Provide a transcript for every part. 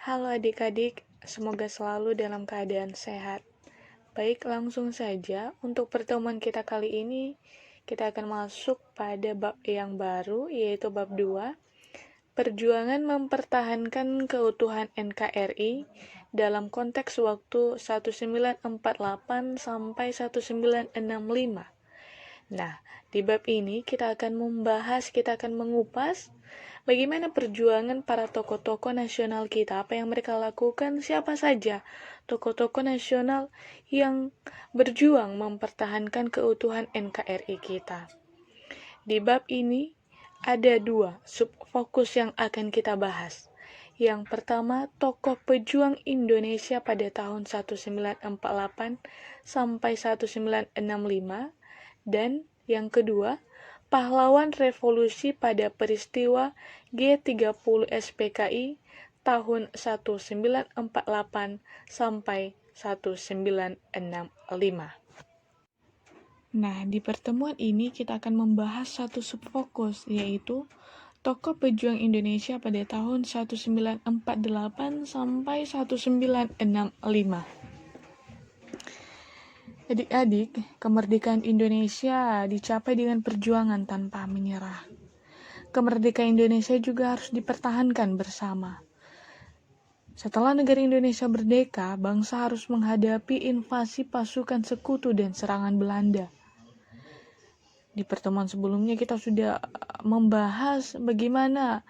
Halo adik-adik, semoga selalu dalam keadaan sehat. Baik, langsung saja untuk pertemuan kita kali ini, kita akan masuk pada bab yang baru, yaitu bab 2, perjuangan mempertahankan keutuhan NKRI dalam konteks waktu 1948 sampai 1965. Nah, di bab ini kita akan mengupas bagaimana perjuangan para tokoh-tokoh nasional kita, apa yang mereka lakukan, siapa saja tokoh-tokoh nasional yang berjuang mempertahankan keutuhan NKRI kita. Di bab ini ada 2 subfokus yang akan kita bahas. Yang pertama, tokoh pejuang Indonesia pada tahun 1948 sampai 1965, dan yang kedua, pahlawan revolusi pada peristiwa G30 SPKI tahun 1948 sampai 1965. Nah, di pertemuan ini kita akan membahas satu subfokus, yaitu tokoh pejuang Indonesia pada tahun 1948 sampai 1965. Adik-adik, kemerdekaan Indonesia dicapai dengan perjuangan tanpa menyerah. Kemerdekaan Indonesia juga harus dipertahankan bersama. Setelah negara Indonesia merdeka, bangsa harus menghadapi invasi pasukan sekutu dan serangan Belanda. Di pertemuan sebelumnya kita sudah membahas bagaimana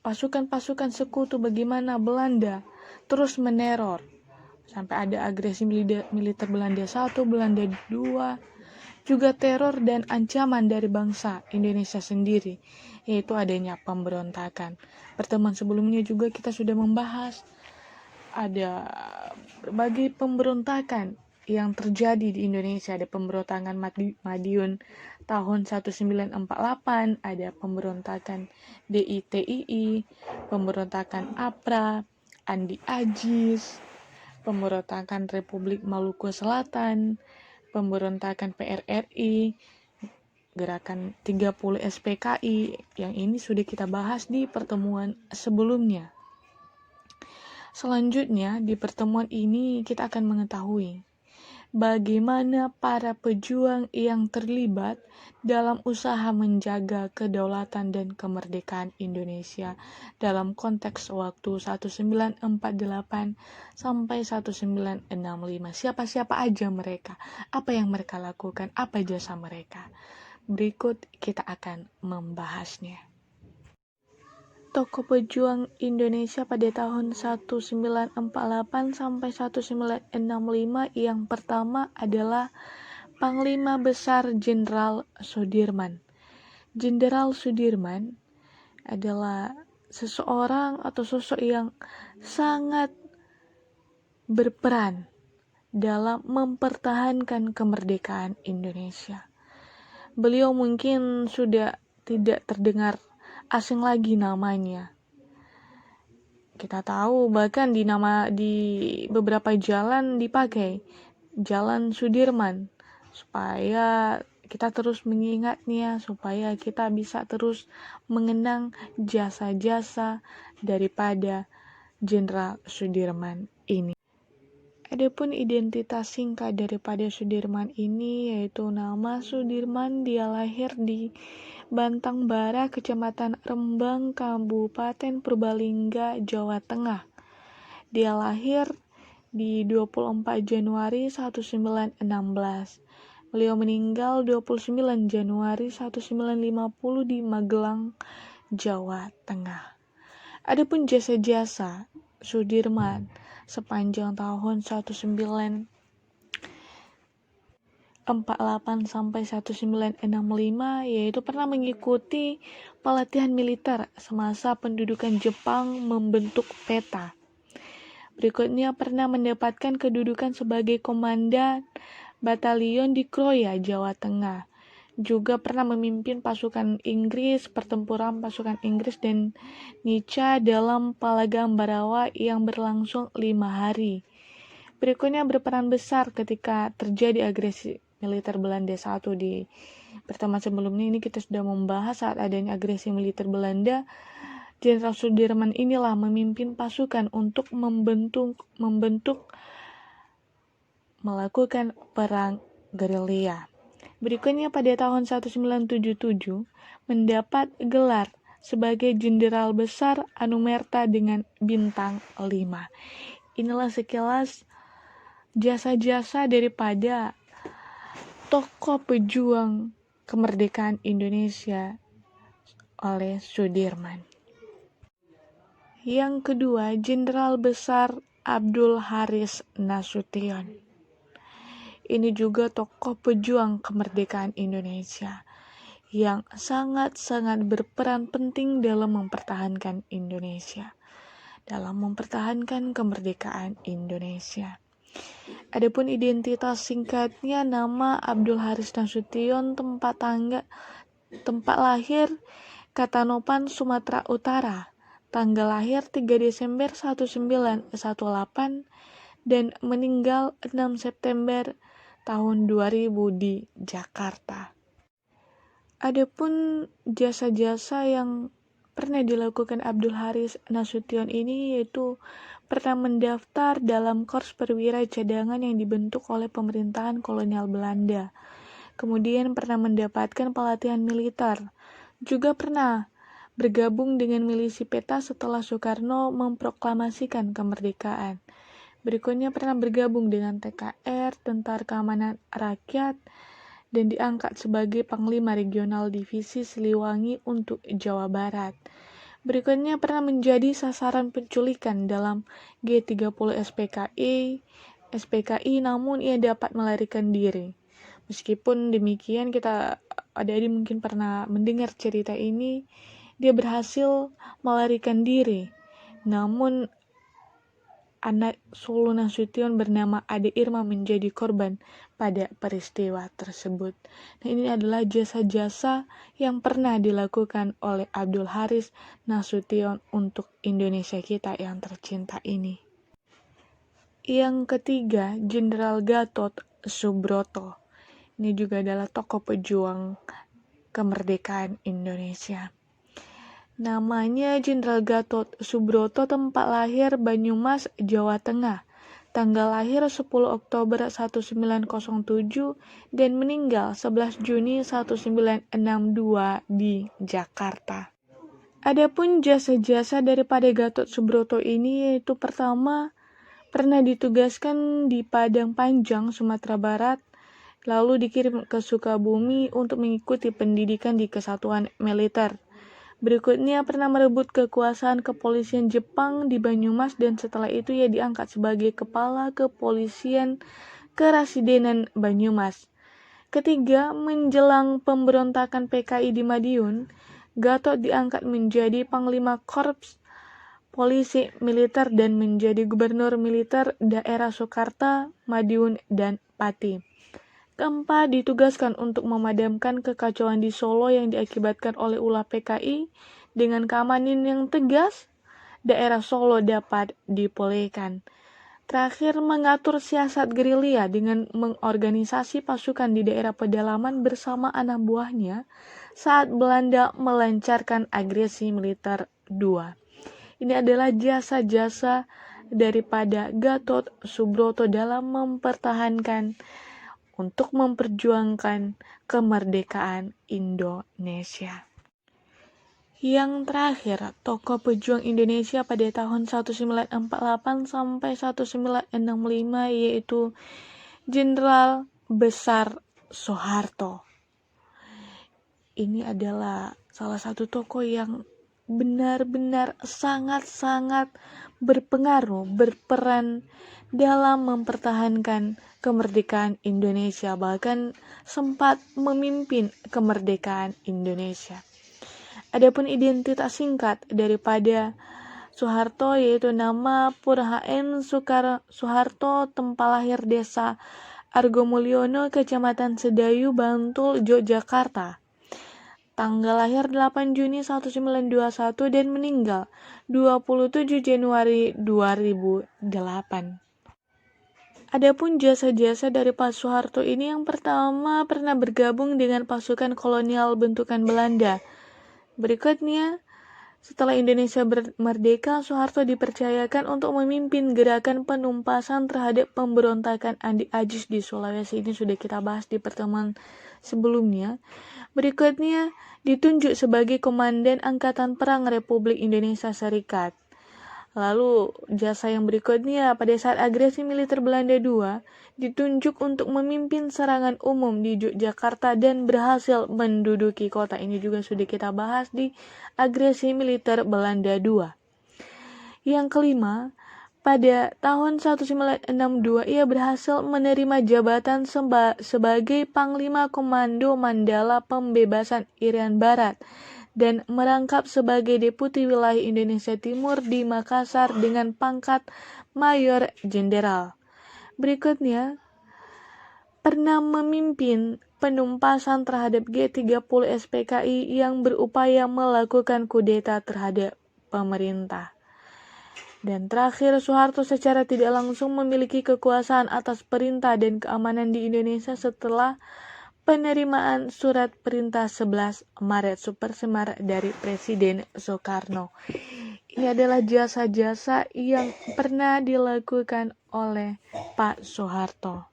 pasukan-pasukan sekutu, bagaimana Belanda terus meneror. Sampai ada agresi militer Belanda 1, Belanda 2, juga teror dan ancaman dari bangsa Indonesia sendiri, yaitu adanya pemberontakan. Pertemuan sebelumnya juga kita sudah membahas ada berbagai pemberontakan yang terjadi di Indonesia. Ada pemberontakan Madiun tahun 1948, ada pemberontakan DITII, pemberontakan APRA, Andi Ajis, pemberontakan Republik Maluku Selatan, pemberontakan PRRI, gerakan 30 SPKI, yang ini sudah kita bahas di pertemuan sebelumnya. Selanjutnya, di pertemuan ini kita akan mengetahui bagaimana para pejuang yang terlibat dalam usaha menjaga kedaulatan dan kemerdekaan Indonesia dalam konteks waktu 1948 sampai 1965. Siapa-siapa aja mereka, apa yang mereka lakukan, apa jasa mereka. Berikut kita akan membahasnya. Tokoh pejuang Indonesia pada tahun 1948 sampai 1965 yang pertama adalah Panglima Besar Jenderal Sudirman. Jenderal Sudirman adalah seseorang atau sosok yang sangat berperan dalam mempertahankan kemerdekaan Indonesia. Beliau mungkin sudah tidak terdengar asing lagi namanya. Kita tahu bahkan di beberapa jalan dipakai Jalan Sudirman, supaya kita terus mengingatnya, supaya kita bisa terus mengenang jasa-jasa daripada Jenderal Sudirman ini. Adapun identitas singkat daripada Sudirman ini yaitu nama Sudirman. Dia lahir di Bantang Bara, Kecamatan Rembang, Kabupaten Purbalingga, Jawa Tengah. Dia lahir di 24 Januari 1916. Beliau meninggal 29 Januari 1950 di Magelang, Jawa Tengah. Adapun jasa-jasa Sudirman sepanjang tahun 1948 sampai 1965 yaitu pernah mengikuti pelatihan militer semasa pendudukan Jepang membentuk peta. Berikutnya pernah mendapatkan kedudukan sebagai komandan batalion di Kroya, Jawa Tengah. Juga pernah memimpin pasukan Inggris, pertempuran pasukan Inggris dan Nica dalam Palagam Barawa yang berlangsung 5 hari. Berikutnya berperan besar ketika terjadi agresi militer Belanda 1. Di pertemuan sebelumnya ini kita sudah membahas saat adanya agresi militer Belanda Jenderal Sudirman inilah memimpin pasukan untuk melakukan perang gerilya. Berikutnya pada tahun 1977 mendapat gelar sebagai Jenderal Besar Anumerta dengan bintang 5. Inilah sekilas jasa-jasa daripada tokoh pejuang kemerdekaan Indonesia oleh Sudirman. Yang kedua, Jenderal Besar Abdul Haris Nasution. Ini juga tokoh pejuang kemerdekaan Indonesia yang sangat-sangat berperan penting dalam mempertahankan Indonesia, dalam mempertahankan kemerdekaan Indonesia. Adapun identitas singkatnya nama Abdul Haris Nasution, tempat lahir Katanopan, Sumatera Utara. Tanggal lahir 3 Desember 1918 dan meninggal 6 September tahun 2000 di Jakarta. Adapun jasa-jasa yang pernah dilakukan Abdul Haris Nasution ini yaitu pernah mendaftar dalam Korps Perwira Cadangan yang dibentuk oleh pemerintahan kolonial Belanda. Kemudian pernah mendapatkan pelatihan militer. Juga pernah bergabung dengan milisi peta setelah Soekarno memproklamasikan kemerdekaan. Berikutnya pernah bergabung dengan TKR, Tentara Keamanan Rakyat, dan diangkat sebagai Panglima Regional Divisi Siliwangi untuk Jawa Barat. Berikutnya pernah menjadi sasaran penculikan dalam G30 SPKI, namun ia dapat melarikan diri. Meskipun demikian, adik-adik mungkin pernah mendengar cerita ini, dia berhasil melarikan diri. Namun anak sulung Nasution bernama Ade Irma menjadi korban pada peristiwa tersebut. Nah, ini adalah jasa-jasa yang pernah dilakukan oleh Abdul Haris Nasution untuk Indonesia kita yang tercinta ini. Yang ketiga, Jenderal Gatot Subroto. Ini juga adalah tokoh pejuang kemerdekaan Indonesia. Namanya Jenderal Gatot Subroto, tempat lahir Banyumas, Jawa Tengah. Tanggal lahir 10 Oktober 1907 dan meninggal 11 Juni 1962 di Jakarta. Adapun jasa-jasa daripada Gatot Subroto ini yaitu pertama, pernah ditugaskan di Padang Panjang, Sumatera Barat, lalu dikirim ke Sukabumi untuk mengikuti pendidikan di Kesatuan Militer. Berikutnya pernah merebut kekuasaan kepolisian Jepang di Banyumas dan setelah itu ia diangkat sebagai kepala kepolisian Kerasidenan Banyumas. Ketiga, menjelang pemberontakan PKI di Madiun, Gatot diangkat menjadi Panglima Korps Polisi Militer dan menjadi Gubernur Militer daerah Soekarta, Madiun, dan Pati. Keempat, ditugaskan untuk memadamkan kekacauan di Solo yang diakibatkan oleh ulah PKI. Dengan keamanan yang tegas, daerah Solo dapat dipulihkan. Terakhir, mengatur siasat gerilya dengan mengorganisasi pasukan di daerah pedalaman bersama anak buahnya saat Belanda melancarkan agresi militer 2. Ini adalah jasa-jasa daripada Gatot Subroto dalam memperjuangkan kemerdekaan Indonesia. Yang terakhir, tokoh pejuang Indonesia pada tahun 1948 sampai 1965 yaitu Jenderal Besar Soeharto. Ini adalah salah satu tokoh yang benar-benar sangat-sangat berperan dalam mempertahankan kemerdekaan Indonesia, bahkan sempat memimpin kemerdekaan Indonesia. Adapun identitas singkat daripada Soeharto yaitu nama Purhaen Soeharto, tempat lahir Desa Argomulyono, Kecamatan Sedayu, Bantul, Yogyakarta. Tanggal lahir 8 Juni 1921 dan meninggal 27 Januari 2008. Adapun jasa-jasa dari Pak Soeharto ini, yang pertama pernah bergabung dengan pasukan kolonial bentukan Belanda. Berikutnya Setelah Indonesia merdeka, Soeharto dipercayakan untuk memimpin gerakan penumpasan terhadap pemberontakan Andi Agis di Sulawesi. Ini sudah kita bahas di pertemuan sebelumnya. Berikutnya ditunjuk sebagai Komandan Angkatan Perang Republik Indonesia Serikat. Lalu jasa yang berikutnya, pada saat agresi militer Belanda II, ditunjuk untuk memimpin serangan umum di Yogyakarta dan berhasil menduduki kota. Ini juga sudah kita bahas di agresi militer Belanda II. Yang kelima, pada tahun 1962 ia berhasil menerima jabatan sebagai Panglima Komando Mandala Pembebasan Irian Barat dan merangkap sebagai Deputi Wilayah Indonesia Timur di Makassar dengan pangkat Mayor Jenderal. Berikutnya, pernah memimpin penumpasan terhadap G30 SPKI yang berupaya melakukan kudeta terhadap pemerintah. Dan terakhir, Soeharto secara tidak langsung memiliki kekuasaan atas perintah dan keamanan di Indonesia setelah penerimaan surat perintah 11 Maret Supersemar dari Presiden Soekarno. Ini adalah jasa-jasa yang pernah dilakukan oleh Pak Soeharto.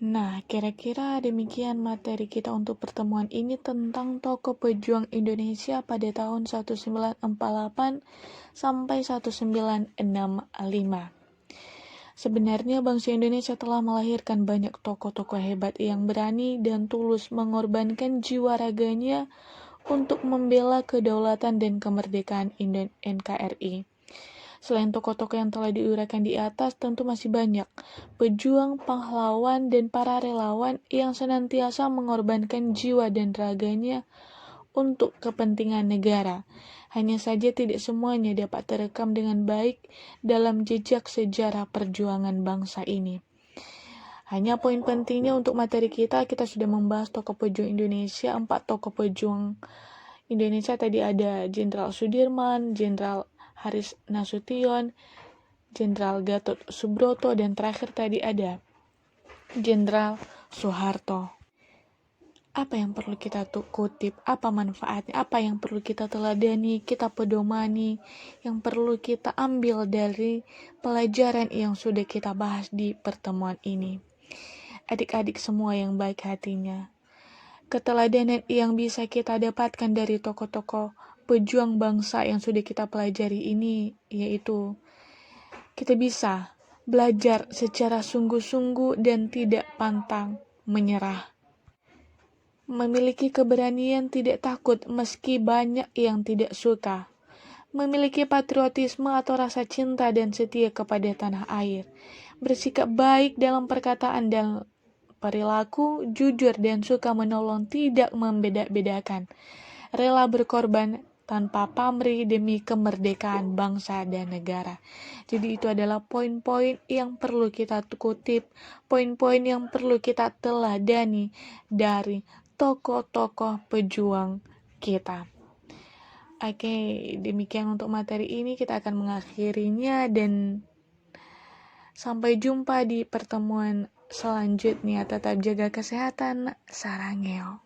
Nah, kira-kira demikian materi kita untuk pertemuan ini tentang tokoh pejuang Indonesia pada tahun 1948 sampai 1965. Sebenarnya bangsa Indonesia telah melahirkan banyak tokoh-tokoh hebat yang berani dan tulus mengorbankan jiwa raganya untuk membela kedaulatan dan kemerdekaan NKRI. Selain tokoh-tokoh yang telah diuraikan di atas, tentu masih banyak pejuang, pahlawan, dan para relawan yang senantiasa mengorbankan jiwa dan raganya untuk kepentingan negara. Hanya saja tidak semuanya dapat terekam dengan baik dalam jejak sejarah perjuangan bangsa ini. Hanya poin pentingnya untuk materi kita sudah membahas tokoh pejuang Indonesia. 4 tokoh pejuang Indonesia tadi ada Jenderal Sudirman, Jenderal Haris Nasution, Jenderal Gatot Subroto, dan terakhir tadi ada Jenderal Soeharto. Apa yang perlu kita kutip, apa manfaatnya, apa yang perlu kita teladani, kita pedomani, yang perlu kita ambil dari pelajaran yang sudah kita bahas di pertemuan ini. Adik-adik semua yang baik hatinya, keteladanan yang bisa kita dapatkan dari tokoh-tokoh pejuang bangsa yang sudah kita pelajari ini, yaitu kita bisa belajar secara sungguh-sungguh dan tidak pantang menyerah. Memiliki keberanian tidak takut meski banyak yang tidak suka. Memiliki patriotisme atau rasa cinta dan setia kepada tanah air. Bersikap baik dalam perkataan dan perilaku, jujur dan suka menolong, tidak membeda-bedakan. Rela berkorban tanpa pamrih demi kemerdekaan bangsa dan negara. Jadi itu adalah poin-poin yang perlu kita kutip, poin-poin yang perlu kita teladani dari tokoh-tokoh pejuang kita. Oke, demikian untuk materi ini, kita akan mengakhirinya dan sampai jumpa di pertemuan selanjutnya. Tetap jaga kesehatan, sarangeo.